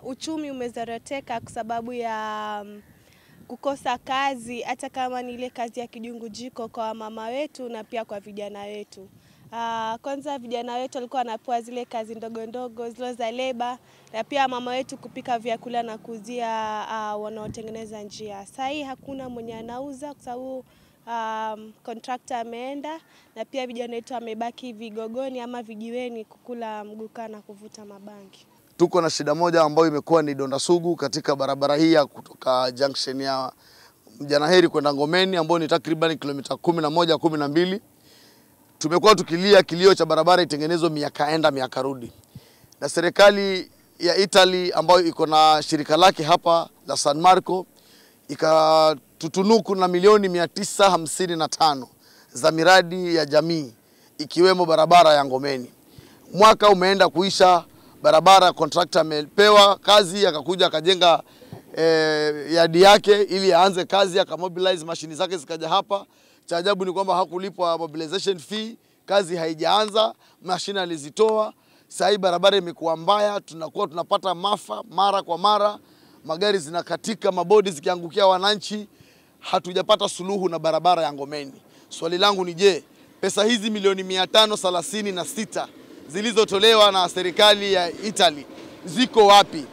Uchumi umezoroteka kwa sababu ya kukosa kazi, hata kama ni ile kazi ya kijungujiko kwa mama wetu na pia kwa vijana wetu. Kwanza vijana wetu walikuwa wanapewa zile kazi ndogo ndogo, zile za leba, na pia mama wetu kupika vyakula na kuuzia wanaotengeneza njia. Sasa hii hakuna mwenye anauza kwa sababu contractor ameenda, na pia vijana wetu wamebaki vigogoni ama vijiweni kukula mguka na kuvuta mabangi. Tuko na shida moja ambayo imekuwa ni donda sugu katika barabara hii ya kutoka junction ya Mjanaheri kwenda Ngomeni ambayo ni takriban kilomita 11-12. Tumekuwa tukilia kilio cha barabara itengenezwe miaka enda miaka rudi. Na serikali ya Italy ambayo iko na shirika lake hapa la San Marco ikatutunuku na milioni 955 za miradi ya jamii ikiwemo barabara ya Ngomeni. Mwaka umeenda kuisha, barabara contractor amepewa kazi, akakuja akajenga yadi yake ili aanze kazi, akamobilize mashini zake zikaja hapa. Cha ajabu ni kwamba hakulipwa mobilization fee, kazi haijaanza, mashini alizitoa. Sasa barabara imekuwa mbaya, tunapata maafa mara kwa mara, magari zinakatika, mabodi zikiangukia wananchi. Hatujapata suluhu na barabara ya Ngomeni. Swali langu ni je, pesa hizi milioni 536 zilizotolewa na serikali ya Italy ziko wapi?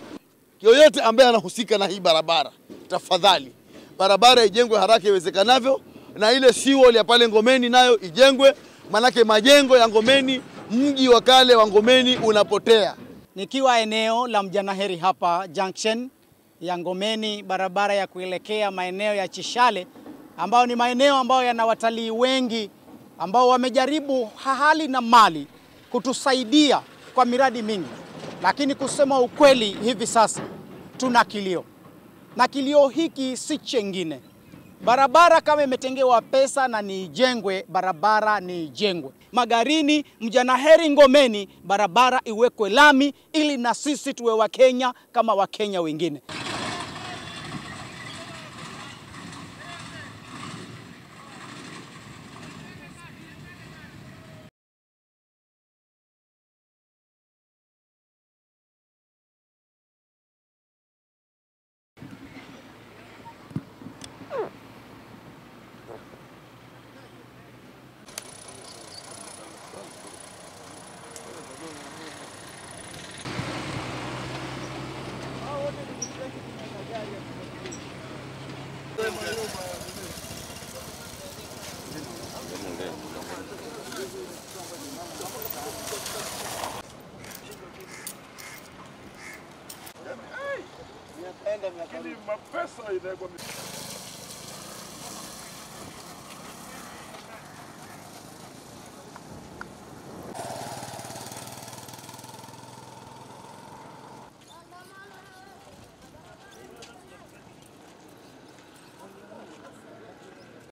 Yoyote ambaye anahusika na hii barabara, tafadhali barabara ijengwe haraka iwezekanavyo, na ile seawall ya pale Ngomeni nayo ijengwe, manake majengo ya Ngomeni, mji wa kale wa Ngomeni unapotea. Nikiwa eneo la Mjanaheri hapa junction ya Ngomeni, barabara ya kuelekea maeneo ya Chishale, ambao ni maeneo ambayo yana watalii wengi ambao wamejaribu hali na mali kutusaidia kwa miradi mingi, lakini kusema ukweli hivi sasa tuna kilio, na kilio hiki si chengine. Barabara kama imetengewa pesa na niijengwe, barabara niijengwe. Magarini, Mjanaheri, Ngomeni, barabara iwekwe lami ili na sisi tuwe Wakenya kama Wakenya wengine. Mapesa